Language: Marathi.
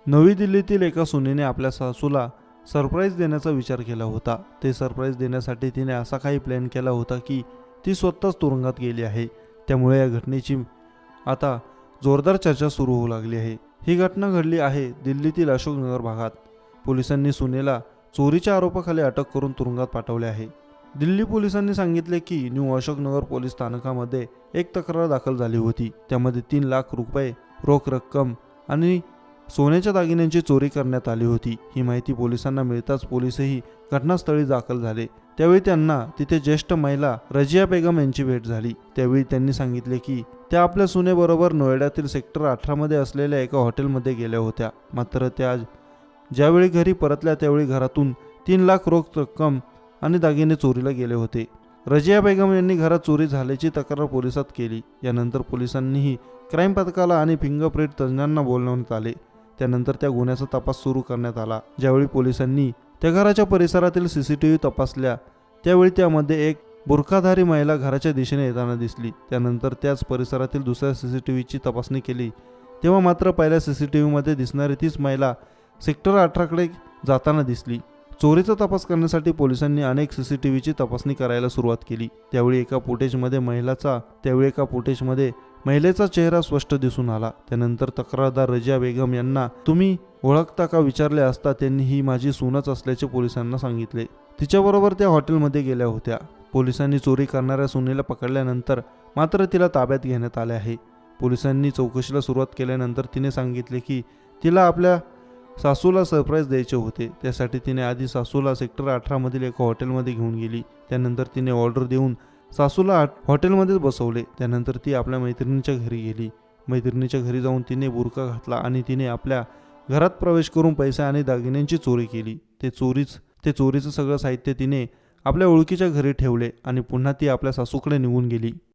नवी दिल्लीतील एका सुनेने आपल्या सासूला सरप्राईज देण्याचा विचार केला होता। ते सरप्राईज देण्यासाठी तिने असा काही प्लॅन केला होता की ती स्वतःच तुरुंगात गेली आहे। त्यामुळे या घटनेची आता जोरदार चर्चा सुरू होऊ लागली आहे। ही घटना घडली आहे दिल्लीतील अशोकनगर भागात। पोलिसांनी सुनेला चोरीच्या आरोपाखाली अटक करून तुरुंगात पाठवले आहे। दिल्ली पोलिसांनी सांगितले की न्यू अशोकनगर पोलीस स्थानकामध्ये एक तक्रार दाखल झाली होती। त्यामध्ये 3 लाख रुपये रोख रक्कम आणि सोन्याच्या दागिन्यांची चोरी करण्यात आली होती। ही माहिती पोलिसांना मिळताच पोलीसही घटनास्थळी दाखल झाले। त्यावेळी त्यांना तिथे ज्येष्ठ महिला रजिया बेगम यांची भेट झाली। त्यावेळी त्यांनी सांगितले की त्या आपल्या सुनेबरोबर नोएडातील सेक्टर 18 मध्ये असलेल्या एका हॉटेलमध्ये गेल्या होत्या। मात्र त्या ज्यावेळी घरी परतल्या त्यावेळी घरातून 3 लाख रोख रक्कम आणि दागिने चोरीला गेले होते। रजिया बेगम यांनी घरात चोरी झाल्याची तक्रार पोलिसात केली। यानंतर पोलिसांनीही क्राईम पथकाला आणि फिंगरप्रिंट तज्ज्ञांना बोलवण्यात आले। त्यानंतर त्या गुन्ह्याचा तपास सुरू करण्यात आला। ज्यावेळी पोलिसांनी त्या घराच्या परिसरातील सीसीटीव्ही तपासल्या त्यावेळी त्यामध्ये एक बुरखाधारी महिला घराच्या दिशेने येताना दिसली। त्यानंतर त्याच परिसरातील दुसऱ्या सीसीटीव्हीची तपासणी केली तेव्हा मात्र पहिल्या सीसीटीव्हीमध्ये दिसणारी तीच महिला सेक्टर 18 कडे जाताना दिसली। चोरीचा तपास करण्यासाठी पोलिसांनी अनेक सीसीटीव्हीची तपासणी करायला सुरुवात केली। त्यावेळी एका फुटेजमध्ये महिलेचा चेहरा स्पष्ट दिसून आला। त्यानंतर तक्रारदार रजिया बेगम यांना तुम्ही ओळखता का विचारले असता त्यांनी ही माझी सूनच असल्याचे पोलिसांना सांगितले। तिच्याबरोबर त्या हॉटेलमध्ये गेल्या होत्या। पोलिसांनी चोरी करणाऱ्या सुनेला पकडल्यानंतर मात्र तिला ताब्यात घेण्यात आले आहे। पोलिसांनी चौकशीला सुरुवात केल्यानंतर तिने सांगितले की तिला आपल्या सासूला सरप्राईज द्यायचे होते। त्यासाठी तिने आधी सासूला सेक्टर 18 मधील एका हॉटेलमध्ये घेऊन गेली। त्यानंतर तिने ऑर्डर देऊन सासूला हॉटेलमध्येच बसवले। त्यानंतर ती आपल्या मैत्रिणीच्या घरी गेली। मैत्रिणीच्या घरी जाऊन तिने बुरखा घातला आणि तिने आपल्या घरात प्रवेश करून पैसे आणि दागिन्यांची चोरी केली। ते चोरीचं सगळं साहित्य तिने आपल्या ओळखीच्या घरी ठेवले आणि पुन्हा ती आपल्या सासूकडे निघून गेली।